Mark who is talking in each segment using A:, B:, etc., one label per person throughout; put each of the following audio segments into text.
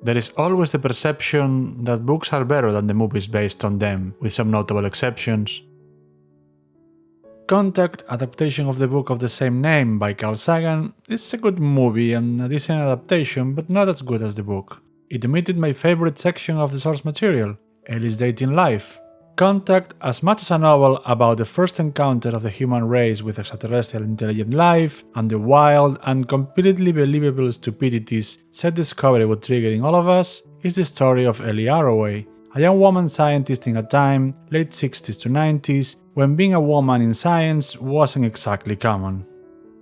A: There is always the perception that books are better than the movies based on them, with some notable exceptions. Contact, adaptation of the book of the same name by Carl Sagan, is a good movie and a decent adaptation, but not as good as the book. It omitted my favorite section of the source material, Ellie's dating life. Contact, as much as a novel about the first encounter of the human race with extraterrestrial intelligent life, and the wild and completely believable stupidities said discovery would trigger in all of us, is the story of Ellie Arroway, a young woman scientist in a time, late 60s to 90s, when being a woman in science wasn't exactly common.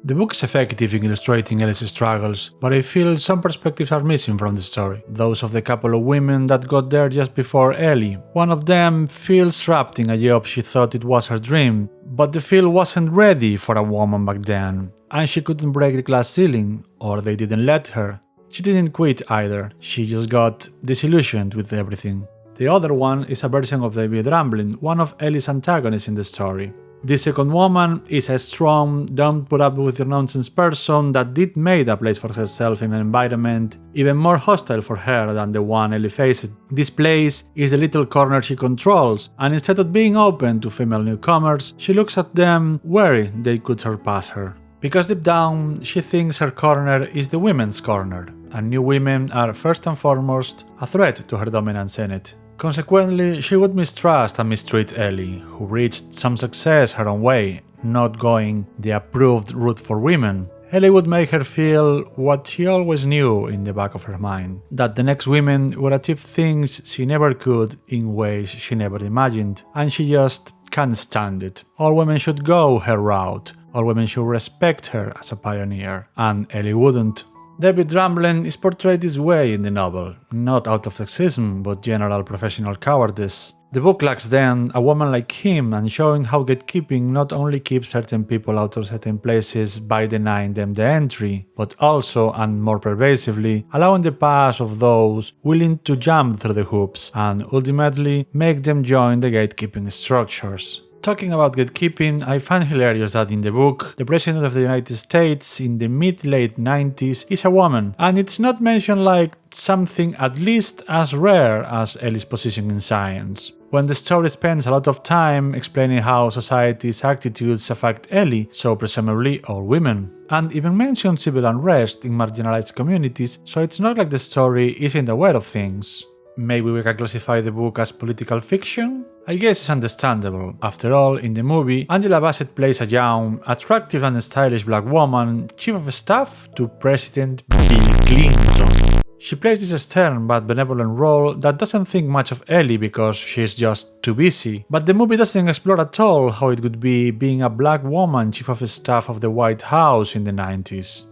A: The book is effective in illustrating Ellie's struggles, but I feel some perspectives are missing from the story, those of the couple of women that got there just before Ellie. One of them feels trapped in a job she thought it was her dream, but the field wasn't ready for a woman back then, and she couldn't break the glass ceiling, or they didn't let her. She didn't quit either, she just got disillusioned with everything. The other one is a version of David Ramblin, one of Ellie's antagonists in the story. This second woman is a strong, don't put up with your nonsense person that did make a place for herself in an environment even more hostile for her than the one Ellie faced. This place is the little corner she controls, and instead of being open to female newcomers, she looks at them wary they could surpass her. Because deep down, she thinks her corner is the women's corner, and new women are first and foremost a threat to her dominance in it. Consequently, she would mistrust and mistreat Ellie, who reached some success her own way, not going the approved route for women. Ellie would make her feel what she always knew in the back of her mind, that the next women would achieve things she never could in ways she never imagined, and she just can't stand it. All women should go her route, all women should respect her as a pioneer, and Ellie wouldn't. David Ramblin is portrayed this way in the novel, not out of sexism, but general professional cowardice. The book lacks then a woman like him and showing how gatekeeping not only keeps certain people out of certain places by denying them the entry, but also, and more pervasively, allowing the pass of those willing to jump through the hoops and ultimately make them join the gatekeeping structures. Talking about gatekeeping, I find hilarious that in the book, the President of the United States in the mid-late 90s is a woman, and it's not mentioned like something at least as rare as Ellie's position in science. When the story spends a lot of time explaining how society's attitudes affect Ellie, so presumably all women, and even mentions civil unrest in marginalized communities, so it's not like the story isn't aware of things. Maybe we can classify the book as political fiction? I guess it's understandable. After all, in the movie, Angela Bassett plays a young, attractive and stylish black woman, chief of staff to President Bill Clinton. She plays this stern but benevolent role that doesn't think much of Ellie because she's just too busy. But the movie doesn't explore at all how it would be being a black woman chief of staff of the White House in the 90s.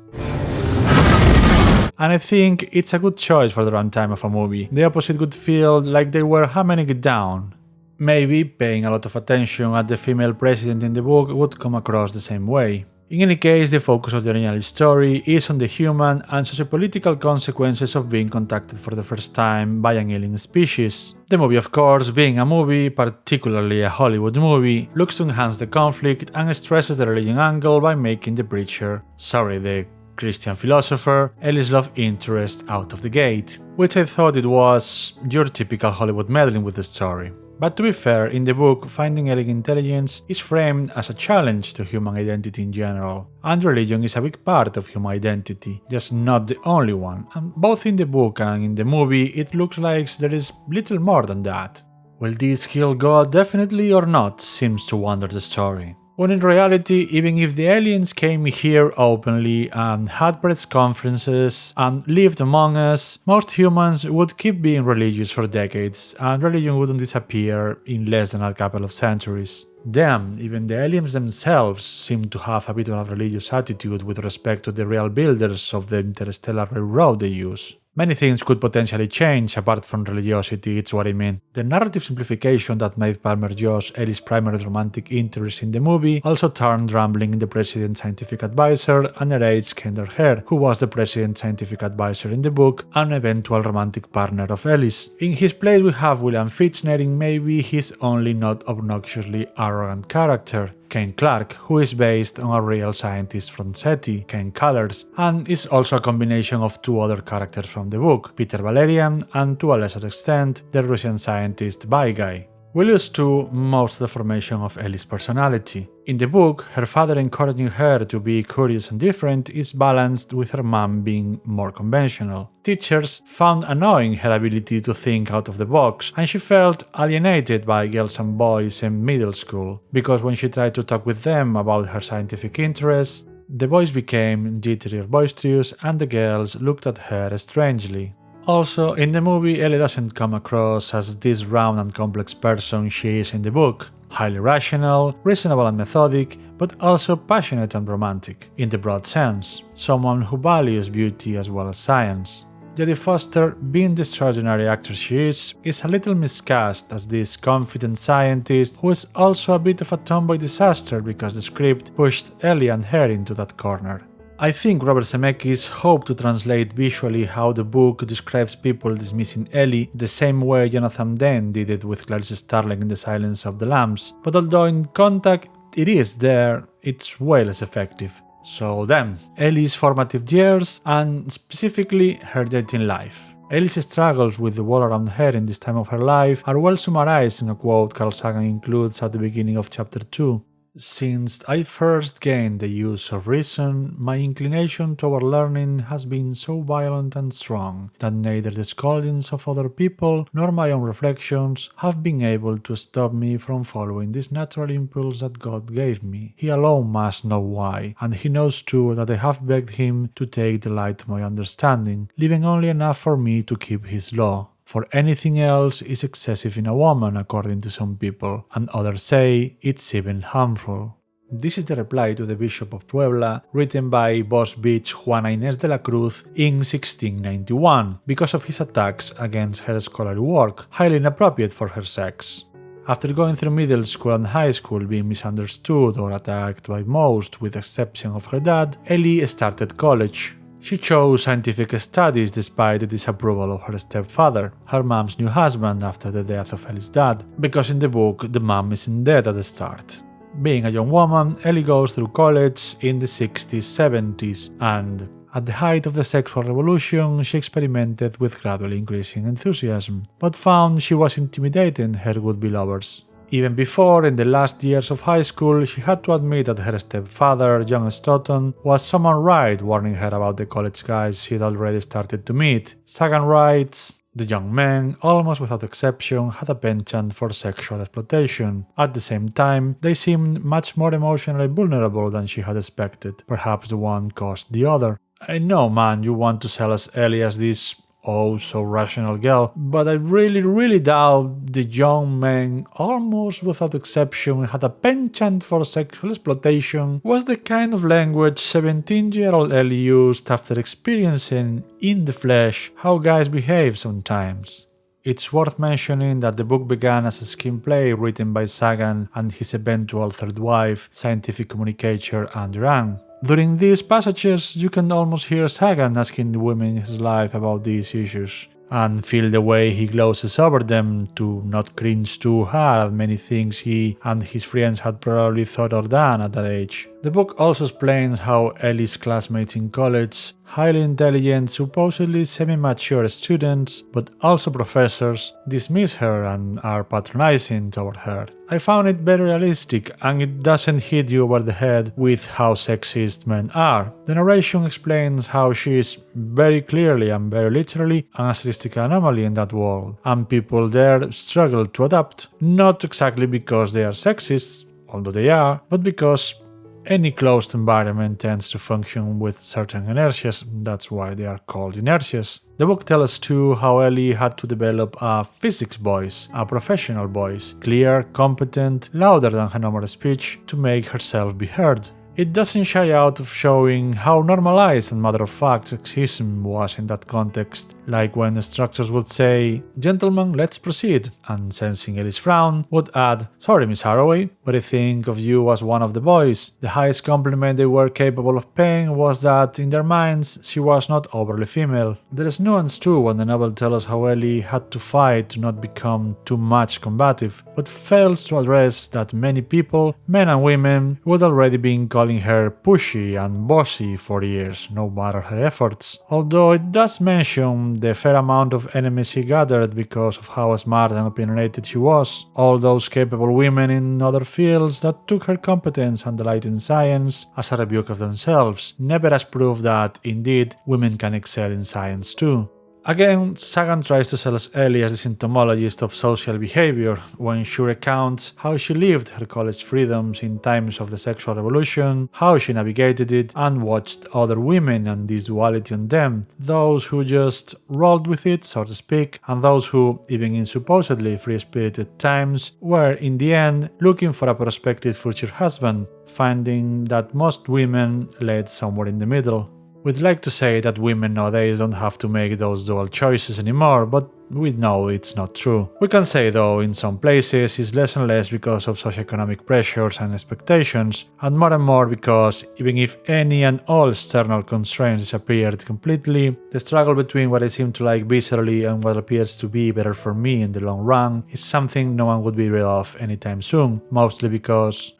A: And I think it's a good choice for the runtime of a movie. The opposite would feel like they were hammering it down. Maybe paying a lot of attention at the female president in the book would come across the same way. In any case, the focus of the original story is on the human and sociopolitical consequences of being contacted for the first time by an alien species. The movie, of course, being a movie, particularly a Hollywood movie, looks to enhance the conflict and stresses the religion angle by making the the Christian philosopher, Ellie's love interest out of the gate, which I thought it was your typical Hollywood meddling with the story. But to be fair, in the book, finding alien intelligence is framed as a challenge to human identity in general, and religion is a big part of human identity, just not the only one, and both in the book and in the movie it looks like there is little more than that. Will this kill God definitely or not seems to wonder the story. When in reality, even if the aliens came here openly and had press conferences and lived among us, most humans would keep being religious for decades and religion wouldn't disappear in less than a couple of centuries. Damn, even the aliens themselves seem to have a bit of a religious attitude with respect to the real builders of the interstellar railroad they use. Many things could potentially change apart from religiosity, it's what I mean. The narrative simplification that made Palmer Joss Ellie's primary romantic interest in the movie also turned Rambling into the president's scientific advisor and narrates Kendall Hare, who was the president's scientific advisor in the book, an eventual romantic partner of Ellie's. In his place we have William Fichtner in maybe his only not obnoxiously arrogant character. Ken Clark, who is based on a real scientist from SETI, Ken Callers, and is also a combination of two other characters from the book, Peter Valerian and, to a lesser extent, the Russian scientist Baigai. We lose too most of the formation of Ellie's personality. In the book, her father encouraging her to be curious and different is balanced with her mom being more conventional. Teachers found annoying her ability to think out of the box, and she felt alienated by girls and boys in middle school, because when she tried to talk with them about her scientific interests, the boys became jittery or boisterous and the girls looked at her strangely. Also, in the movie, Ellie doesn't come across as this round and complex person she is in the book. Highly rational, reasonable and methodic, but also passionate and romantic, in the broad sense. Someone who values beauty as well as science. Jodie Foster, being the extraordinary actor she is a little miscast as this confident scientist who is also a bit of a tomboy disaster because the script pushed Ellie and her into that corner. I think Robert Zemeckis hoped to translate visually how the book describes people dismissing Ellie the same way Jonathan Demme did it with Clarice Starling in The Silence of the Lambs, but although in contact it is there, it's way less effective. So then, Ellie's formative years and specifically her dating life. Ellie's struggles with the world around her in this time of her life are well summarized in a quote Carl Sagan includes at the beginning of chapter 2. Since I first gained the use of reason, my inclination toward learning has been so violent and strong that neither the scoldings of other people nor my own reflections have been able to stop me from following this natural impulse that God gave me. He alone must know why, and he knows too that I have begged him to take the light of my understanding, leaving only enough for me to keep his law. For anything else is excessive in a woman, according to some people, and others say it's even harmful. This is the reply to the Bishop of Puebla, written by Boss Bitch Juana Inés de la Cruz in 1691, because of his attacks against her scholarly work, highly inappropriate for her sex. After going through middle school and high school being misunderstood or attacked by most, with the exception of her dad, Ellie started college. She chose scientific studies despite the disapproval of her stepfather, her mom's new husband after the death of Ellie's dad, because in the book the mom isn't dead at the start. Being a young woman, Ellie goes through college in the 60s, 70s, and at the height of the sexual revolution she experimented with gradually increasing enthusiasm, but found she was intimidating her would-be lovers. Even before, in the last years of high school, she had to admit that her stepfather, John Stoughton, was someone right, warning her about the college guys she had already started to meet. Sagan writes, the young men, almost without exception, had a penchant for sexual exploitation. At the same time, they seemed much more emotionally vulnerable than she had expected. Perhaps the one caused the other. I know, man, you want to sell us Ellie as this oh so rational girl, but I really doubt the young men, almost without exception, had a penchant for sexual exploitation was the kind of language 17-year-old Ellie used after experiencing in the flesh how guys behave sometimes. It's worth mentioning that the book began as a screenplay written by Sagan and his eventual third wife, scientific communicator Anne Durant. During these passages, you can almost hear Sagan asking the women in his life about these issues, and feel the way he glosses over them to not cringe too hard at many things he and his friends had probably thought or done at that age. The book also explains how Ellie's classmates in college, highly intelligent, supposedly semi-mature students, but also professors, dismiss her and are patronizing toward her. I found it very realistic, and it doesn't hit you over the head with how sexist men are. The narration explains how she is very clearly and very literally an statistical anomaly in that world, and people there struggle to adapt, not exactly because they are sexist, although they are, but because any closed environment tends to function with certain inertias, that's why they are called inertias. The book tells us too how Ellie had to develop a physics voice, a professional voice, clear, competent, louder than her normal speech, to make herself be heard. It doesn't shy out of showing how normalized and matter-of-fact sexism was in that context, like when instructors would say, "Gentlemen, let's proceed," and sensing Ellie's frown, would add, "Sorry, Miss Haraway, but I think of you as one of the boys." The highest compliment they were capable of paying was that, in their minds, she was not overly female. There is nuance too when the novel tells us how Ellie had to fight to not become too much combative, but fails to address that many people, men and women, would already been calling her pushy and bossy for years, no matter her efforts. Although it does mention the fair amount of enemies she gathered because of how smart and opinionated she was, all those capable women in other fields that took her competence and delight in science as a rebuke of themselves, never as proof that, indeed, women can excel in science too. Again, Sagan tries to sell us Ellie as the symptomologist of social behavior when she recounts how she lived her college freedoms in times of the sexual revolution, how she navigated it and watched other women and this duality on them, those who just rolled with it, so to speak, and those who, even in supposedly free-spirited times, were in the end looking for a prospective future husband, finding that most women led somewhere in the middle. We'd like to say that women nowadays don't have to make those dual choices anymore, but we know it's not true. We can say though in some places it's less and less because of socioeconomic pressures and expectations, and more because even if any and all external constraints disappeared completely, the struggle between what I seem to like viscerally and what appears to be better for me in the long run is something no one would be rid of anytime soon, mostly because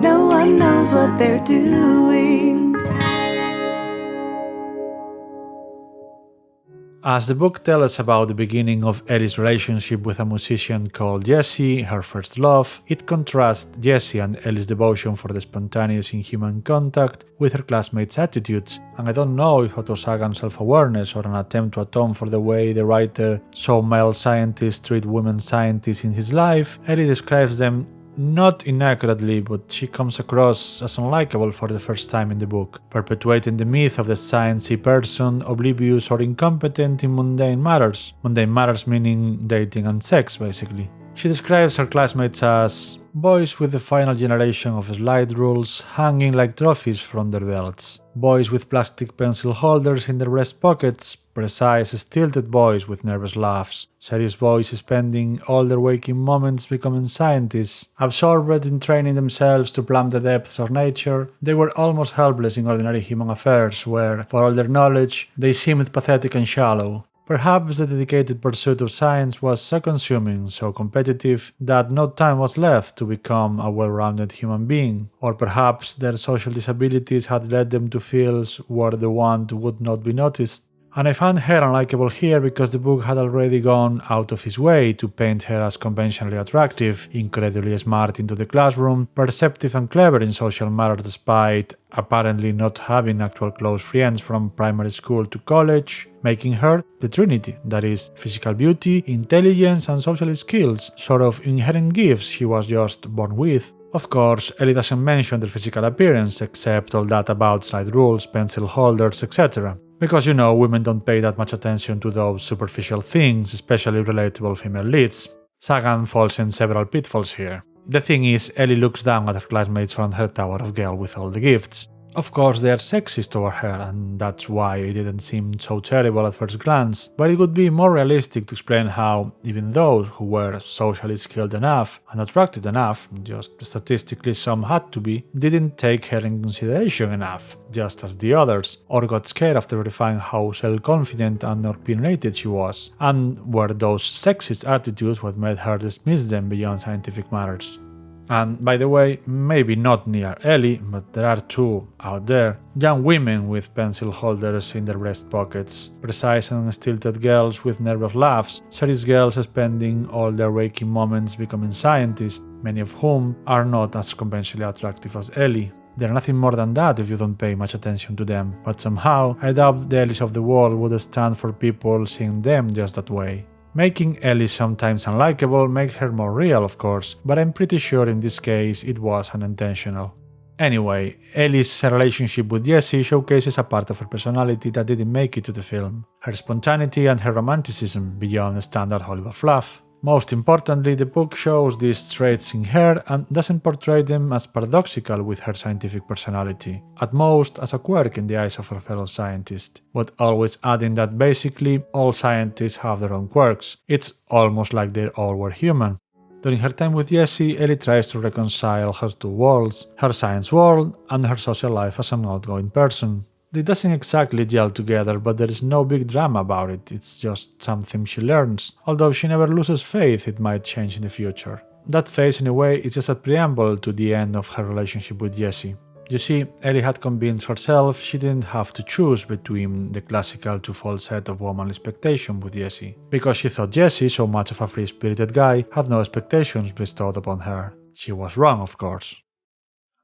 B: no one knows what they're doing.
A: As the book tells us about the beginning of Ellie's relationship with a musician called Jesse, her first love, it contrasts Jesse and Ellie's devotion for the spontaneous inhuman contact with her classmates' attitudes, and I don't know if it was Sagan's self-awareness or an attempt to atone for the way the writer saw male scientists treat women scientists in his life. Ellie describes them not inaccurately, but she comes across as unlikable for the first time in the book, perpetuating the myth of the sciencey person, oblivious or incompetent in mundane matters. Mundane matters meaning dating and sex, basically. She describes her classmates as boys with the final generation of slide rules hanging like trophies from their belts, boys with plastic pencil holders in their breast pockets, precise, stilted boys with nervous laughs, serious boys spending all their waking moments becoming scientists, absorbed in training themselves to plumb the depths of nature. They were almost helpless in ordinary human affairs where, for all their knowledge, they seemed pathetic and shallow. Perhaps the dedicated pursuit of science was so consuming, so competitive, that no time was left to become a well-rounded human being. Or perhaps their social disabilities had led them to fields where the want would not be noticed. And I found her unlikable here because the book had already gone out of its way to paint her as conventionally attractive, incredibly smart into the classroom, perceptive and clever in social matters despite apparently not having actual close friends from primary school to college, making her the trinity, that is, physical beauty, intelligence and social skills, sort of inherent gifts she was just born with. Of course, Ellie doesn't mention their physical appearance, except all that about slide rules, pencil holders, etc. Because women don't pay that much attention to those superficial things, especially relatable female leads. Sagan falls in several pitfalls here. The thing is, Ellie looks down at her classmates from her tower of girl with all the gifts. Of course, they are sexist toward her, and that's why it didn't seem so terrible at first glance, but it would be more realistic to explain how even those who were socially skilled enough and attracted enough, just statistically some had to be, didn't take her in consideration enough, just as the others, or got scared after verifying how self-confident and opinionated she was, and were those sexist attitudes what made her dismiss them beyond scientific matters. And by the way, maybe not near Ellie, but there are two out there. Young women with pencil holders in their breast pockets, precise and stilted girls with nervous laughs, serious girls spending all their waking moments becoming scientists, many of whom are not as conventionally attractive as Ellie. They're nothing more than that if you don't pay much attention to them, but somehow I doubt the Ellies of the world would stand for people seeing them just that way. Making Ellie sometimes unlikable makes her more real, of course, but I'm pretty sure in this case it was unintentional. Anyway, Ellie's relationship with Jesse showcases a part of her personality that didn't make it to the film, her spontaneity and her romanticism beyond standard Hollywood fluff. Most importantly, the book shows these traits in her and doesn't portray them as paradoxical with her scientific personality, at most as a quirk in the eyes of her fellow scientist, but always adding that basically all scientists have their own quirks. It's almost like they all were human. During her time with Jessie, Ellie tries to reconcile her two worlds, her science world and her social life as an outgoing person. They doesn't exactly gel together, but there is no big drama about it, it's just something she learns, although she never loses faith it might change in the future. That phase in a way is just a preamble to the end of her relationship with Jessie. You see, Ellie had convinced herself she didn't have to choose between the classical twofold set of womanly expectation with Jessie, because she thought Jessie, so much of a free-spirited guy, had no expectations bestowed upon her. She was wrong, of course.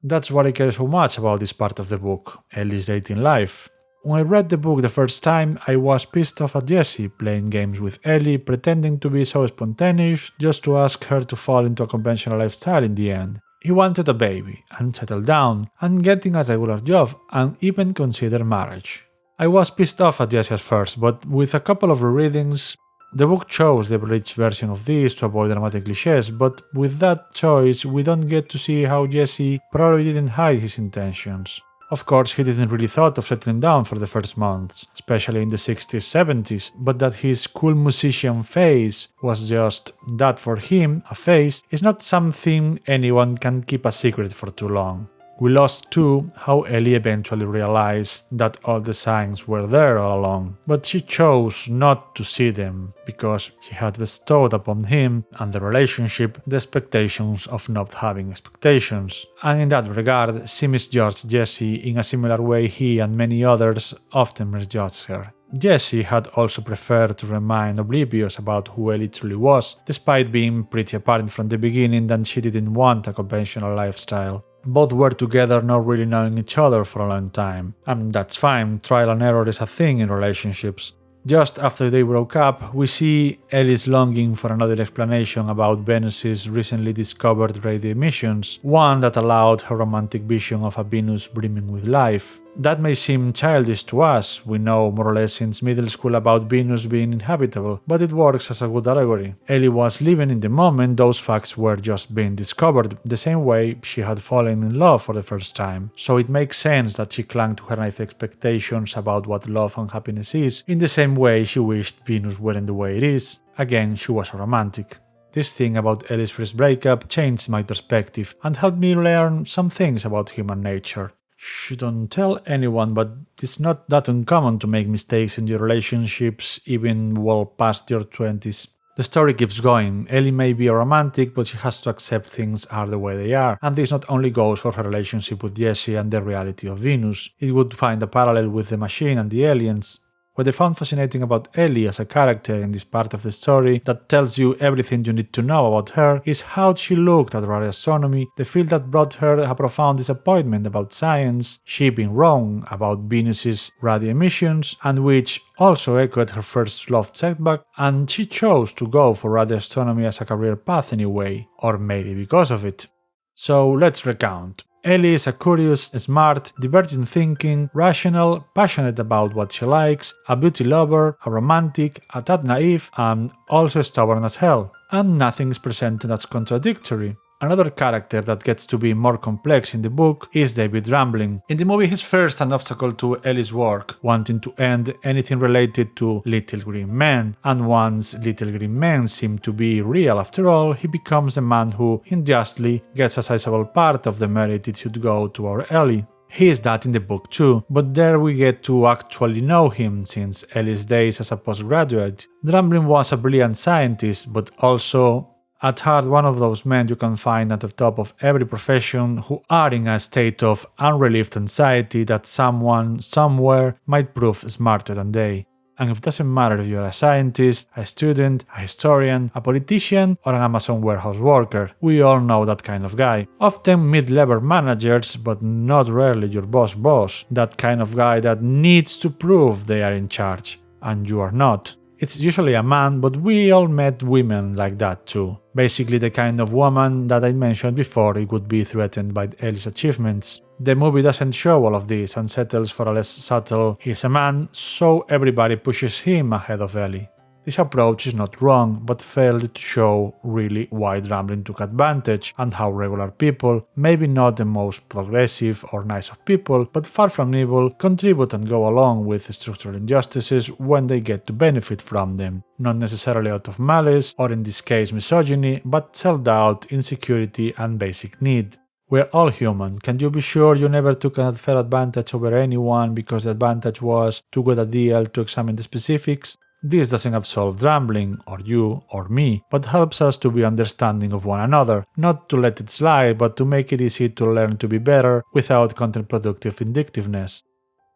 A: That's what I care so much about this part of the book, Ellie's dating life. When I read the book the first time, I was pissed off at Jessie, playing games with Ellie, pretending to be so spontaneous just to ask her to fall into a conventional lifestyle in the end. He wanted a baby, and settle down, and getting a regular job, and even consider marriage. I was pissed off at Jessie at first, but with a couple of rereadings, the book chose the abridged version of this to avoid dramatic cliches, but with that choice, we don't get to see how Jessie probably didn't hide his intentions. Of course, he didn't really thought of settling down for the first months, especially in the 60s, 70s, but that his cool musician phase was just that for him, a phase, is not something anyone can keep a secret for too long. We lost too how Ellie eventually realized that all the signs were there all along, but she chose not to see them because she had bestowed upon him and the relationship the expectations of not having expectations, and in that regard she misjudged Jessie in a similar way he and many others often misjudged her. Jessie had also preferred to remain oblivious about who Ellie truly was, despite being pretty apparent from the beginning that she didn't want a conventional lifestyle. Both were together not really knowing each other for a long time, and that's fine, trial and error is a thing in relationships. Just after they broke up, we see Ellie's longing for another explanation about Venus's recently discovered radio emissions, one that allowed her romantic vision of a Venus brimming with life. That may seem childish to us, we know more or less since middle school about Venus being inhabitable, but it works as a good allegory. Ellie was living in the moment those facts were just being discovered, the same way she had fallen in love for the first time. So it makes sense that she clung to her naive expectations about what love and happiness is, in the same way she wished Venus weren't the way it is. Again, she was a romantic. This thing about Ellie's first breakup changed my perspective and helped me learn some things about human nature. Shouldn't tell anyone, but it's not that uncommon to make mistakes in your relationships even well past your 20s. The story keeps going. Ellie may be a romantic, but she has to accept things are the way they are, and this not only goes for her relationship with Jessie and the reality of Venus. It would find a parallel with the machine and the aliens. What I found fascinating about Ellie as a character in this part of the story that tells you everything you need to know about her is how she looked at radio astronomy, the field that brought her a profound disappointment about science, she being wrong about Venus's radio emissions, and which also echoed her first love setback, and she chose to go for radio astronomy as a career path anyway, or maybe because of it. So let's recount. Ellie is a curious, smart, divergent thinking, rational, passionate about what she likes, a beauty lover, a romantic, a tad naive, and also stubborn as hell. And nothing is presented as contradictory. Another character that gets to be more complex in the book is David Rambling. In the movie, he's first an obstacle to Ellie's work, wanting to end anything related to Little Green Men, and once Little Green Men seem to be real after all, he becomes the man who, unjustly, gets a sizable part of the merit it should go to our Ellie. He is that in the book too, but there we get to actually know him since Ellie's days as a postgraduate. Rambling was a brilliant scientist, but also at heart one of those men you can find at the top of every profession who are in a state of unrelieved anxiety that someone, somewhere, might prove smarter than they. And it doesn't matter if you're a scientist, a student, a historian, a politician, or an Amazon warehouse worker, we all know that kind of guy. Often mid-level managers, but not rarely your boss. That kind of guy that needs to prove they are in charge, and you are not. It's usually a man, but we all met women like that too. Basically the kind of woman that I mentioned before it would be threatened by Ellie's achievements. The movie doesn't show all of this and settles for a less subtle "he's a man," so everybody pushes him ahead of Ellie. This approach is not wrong, but failed to show really why Rambling took advantage and how regular people, maybe not the most progressive or nice of people, but far from evil, contribute and go along with structural injustices when they get to benefit from them, not necessarily out of malice or in this case misogyny, but self-doubt, insecurity and basic need. We're all human. Can you be sure you never took an unfair advantage over anyone because the advantage was too good a deal to examine the specifics? This doesn't absolve Rambling, or you, or me, but helps us to be understanding of one another, not to let it slide, but to make it easy to learn to be better without counterproductive vindictiveness.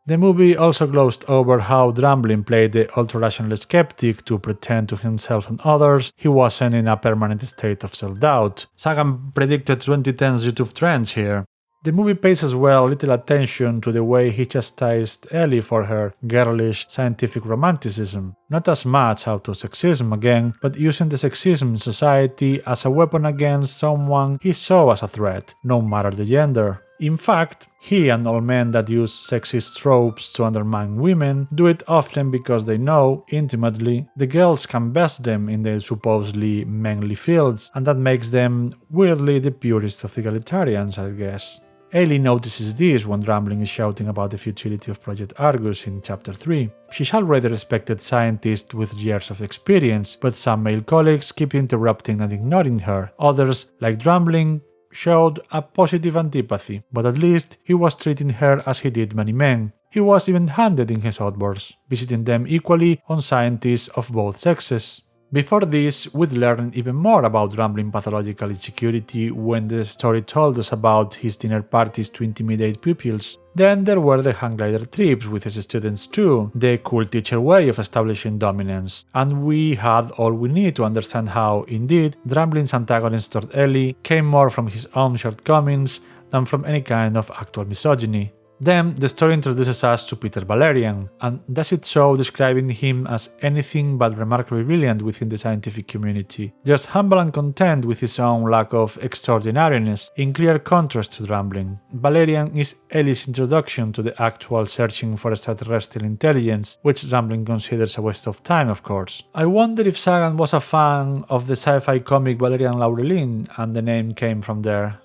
A: The movie also glossed over how Rambling played the ultra-rational skeptic to pretend to himself and others he wasn't in a permanent state of self-doubt. Sagan predicted 2010's YouTube trends here. The movie pays as well little attention to the way he chastised Ellie for her girlish scientific romanticism. Not as much out of sexism again, but using the sexism in society as a weapon against someone he saw as a threat, no matter the gender. In fact, he and all men that use sexist tropes to undermine women do it often because they know, intimately, the girls can best them in their supposedly manly fields, and that makes them, weirdly, the purest of egalitarians, I guess. Ellie notices this when Rambling is shouting about the futility of Project Argus in Chapter 3. She's already a respected scientist with years of experience, but some male colleagues keep interrupting and ignoring her. Others, like Rambling, showed a positive antipathy, but at least he was treating her as he did many men. He was even-handed in his outbursts, visiting them equally on scientists of both sexes. Before this, we'd learn even more about Rambling pathological insecurity when the story told us about his dinner parties to intimidate pupils. Then there were the hang glider trips with his students too, the cool teacher way of establishing dominance. And we had all we need to understand how, indeed, Rambling's antagonist toward Ellie came more from his own shortcomings than from any kind of actual misogyny. Then, the story introduces us to Peter Valerian, and does it so describing him as anything but remarkably brilliant within the scientific community, just humble and content with his own lack of extraordinariness, in clear contrast to Rambling. Valerian is Ellie's introduction to the actual searching for extraterrestrial intelligence, which Rambling considers a waste of time, of course. I wonder if Sagan was a fan of the sci-fi comic Valerian Laurelin, and the name came from there.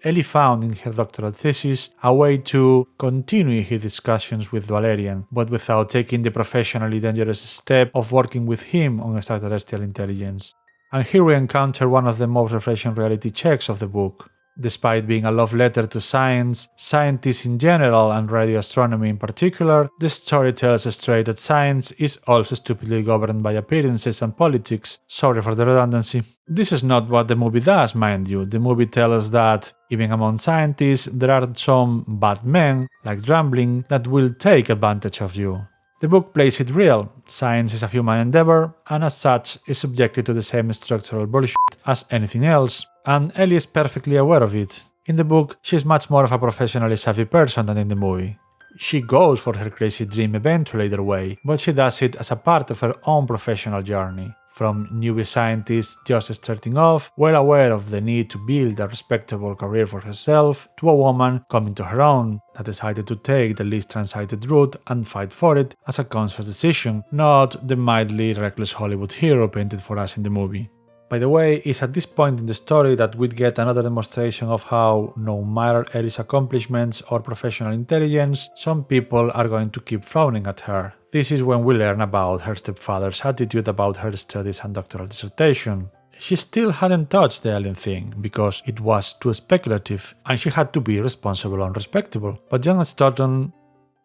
A: Ellie found in her doctoral thesis a way to continue her discussions with Valerian, but without taking the professionally dangerous step of working with him on extraterrestrial intelligence. And here we encounter one of the most refreshing reality checks of the book. Despite being a love letter to science, scientists in general and radio astronomy in particular, the story tells straight that science is also stupidly governed by appearances and politics. Sorry for the redundancy. This is not what the movie does, mind you. The movie tells us that, even among scientists, there are some bad men, like Rambling, that will take advantage of you. The book plays it real. Science is a human endeavor, and as such is subjected to the same structural bullshit as anything else, and Ellie is perfectly aware of it. In the book, she's much more of a professionally savvy person than in the movie. She goes for her crazy dream eventually either way, but she does it as a part of her own professional journey. From newbie scientists just starting off, well aware of the need to build a respectable career for herself, to a woman coming to her own, that decided to take the least transited route and fight for it as a conscious decision, not the mildly reckless Hollywood hero painted for us in the movie. By the way, it's at this point in the story that we'd get another demonstration of how, no matter Ellie's accomplishments or professional intelligence, some people are going to keep frowning at her. This is when we learn about her stepfather's attitude about her studies and doctoral dissertation. She still hadn't touched the alien thing, because it was too speculative, and she had to be responsible and respectable. But young Stoughton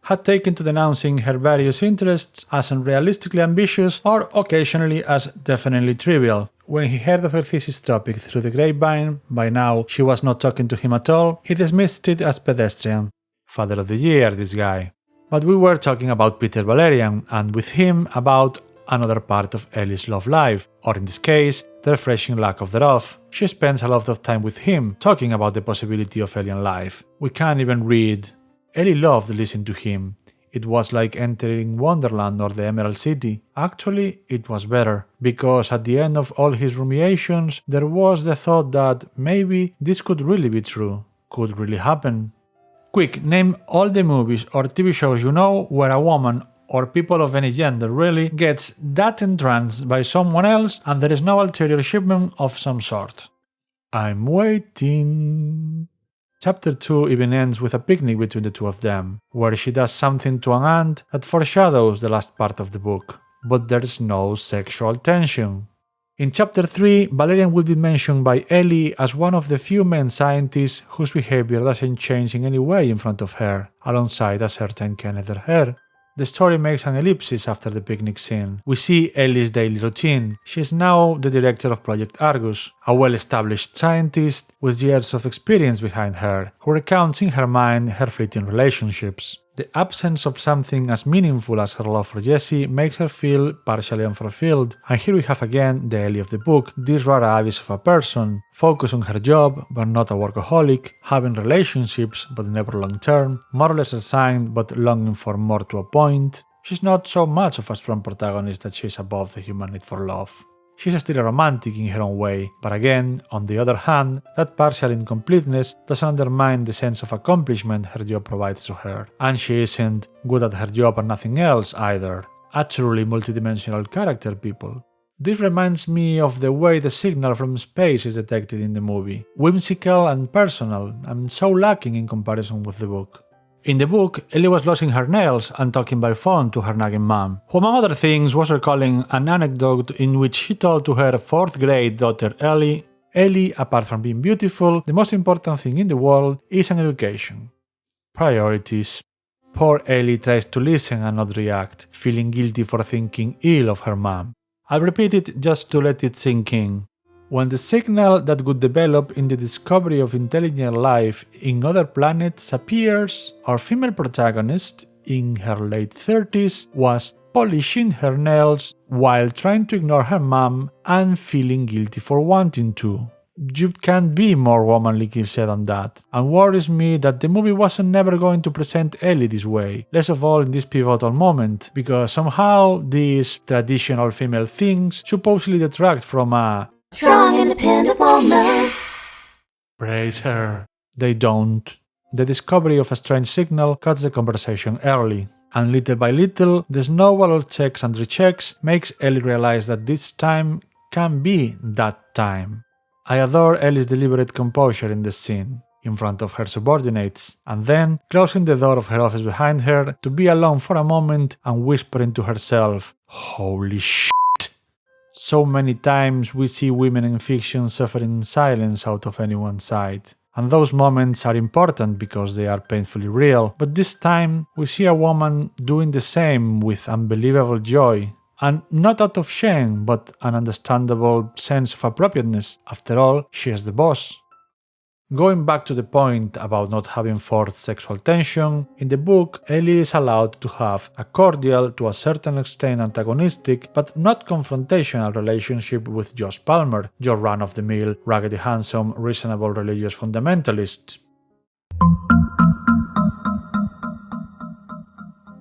A: had taken to denouncing her various interests as unrealistically ambitious or occasionally as definitely trivial. When he heard of her thesis topic through the grapevine, by now she was not talking to him at all, he dismissed it as pedestrian. Father of the year, this guy. But we were talking about Peter Valerian, and with him about another part of Ellie's love life, or in this case, the refreshing lack of thereof. She spends a lot of time with him, talking about the possibility of alien life. We can't even read. Ellie loved listening to him. It was like entering Wonderland or the Emerald City. Actually, it was better, because at the end of all his ruminations, there was the thought that maybe this could really be true, could really happen. Quick, name all the movies or TV shows you know where a woman or people of any gender really, gets that entranced by someone else and there is no ulterior shipment of some sort. I'm waiting. Chapter 2 even ends with a picnic between the two of them, where she does something to an ant that foreshadows the last part of the book, but there's no sexual tension. In Chapter 3, Valerian will be mentioned by Ellie as one of the few men scientists whose behavior doesn't change in any way in front of her, alongside a certain Kenneth Her. The story makes an ellipsis after the picnic scene. We see Ellie's daily routine. She is now the director of Project Argus, a well-established scientist with years of experience behind her, who recounts in her mind her fleeting relationships. The absence of something as meaningful as her love for Jesse makes her feel partially unfulfilled, and here we have again the Ellie of the book, this rare abyss of a person, focused on her job but not a workaholic, having relationships but never long term, more or less resigned but longing for more to a point. She's not so much of a strong protagonist that she's above the human need for love. She's still a romantic in her own way, but again, on the other hand, that partial incompleteness doesn't undermine the sense of accomplishment her job provides to her. And she isn't good at her job or nothing else either. A truly multidimensional character, people. This reminds me of the way the signal from space is detected in the movie. Whimsical and personal, and so lacking in comparison with the book. In the book, Ellie was losing her nails and talking by phone to her nagging mom, who among other things was recalling an anecdote in which she told to her 4th grade daughter Ellie, apart from being beautiful, the most important thing in the world is an education. Priorities. Poor Ellie tries to listen and not react, feeling guilty for thinking ill of her mom. I'll repeat it just to let it sink in. When the signal that would develop in the discovery of intelligent life in other planets appears, our female protagonist, in her late 30s, was polishing her nails while trying to ignore her mom and feeling guilty for wanting to. You can't be more womanly said than that, and worries me that the movie wasn't never going to present Ellie this way, less of all in this pivotal moment, because somehow these traditional female things supposedly detract from a
B: Strong, independent woman.
A: praise her. They don't. The discovery of a strange signal cuts the conversation early, and little by little, the snowball of checks and rechecks makes Ellie realize that this time can be that time. I adore Ellie's deliberate composure in the scene, in front of her subordinates, and then closing the door of her office behind her to be alone for a moment and whispering to herself, "Holy shit." So many times we see women in fiction suffering in silence out of anyone's sight. And those moments are important because they are painfully real, but this time we see a woman doing the same with unbelievable joy. And not out of shame, but an understandable sense of appropriateness. After all, she is the boss. Going back to the point about not having forced sexual tension, in the book, Ellie is allowed to have a cordial, to a certain extent antagonistic, but not confrontational relationship with Josh Palmer, your run-of-the-mill, raggedy handsome, reasonable religious fundamentalist.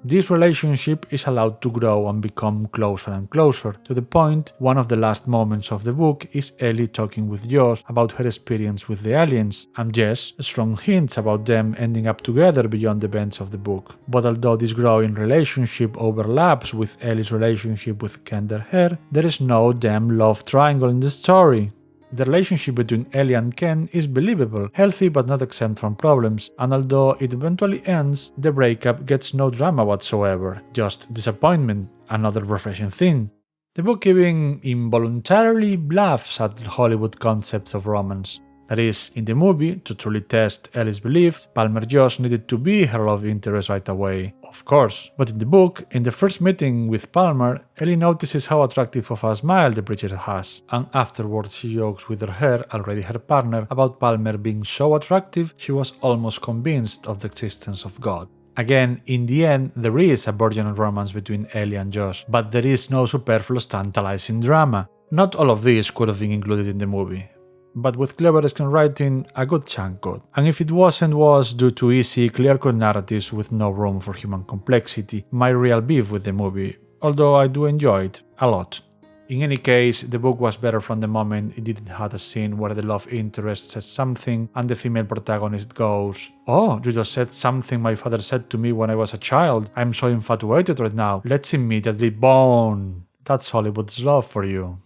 A: This relationship is allowed to grow and become closer and closer, to the point one of the last moments of the book is Ellie talking with Josh about her experience with the aliens, and yes, strong hints about them ending up together beyond the events of the book. But although this growing relationship overlaps with Ellie's relationship with Kender Her, there is no damn love triangle in the story. The relationship between Ellie and Ken is believable, healthy but not exempt from problems, and although it eventually ends, the breakup gets no drama whatsoever, just disappointment, another refreshing thing. The book even involuntarily laughs at Hollywood concepts of romance. That is, in the movie, to truly test Ellie's beliefs, Palmer Josh needed to be her love interest right away, of course. But in the book, in the first meeting with Palmer, Ellie notices how attractive of a smile the preacher has, and afterwards she jokes with her, already her partner, about Palmer being so attractive she was almost convinced of the existence of God. Again, in the end, there is a burgeoning romance between Ellie and Josh, but there is no superfluous tantalizing drama. Not all of this could have been included in the movie, but with clever screenwriting, a good chunk could. And if it was due to easy, clear-cut narratives with no room for human complexity, my real beef with the movie, although I do enjoy it a lot. In any case, the book was better from the moment it didn't have a scene where the love interest says something and the female protagonist goes, "Oh, you just said something my father said to me when I was a child. I'm so infatuated right now. Let's immediately bone." That's Hollywood's love for you.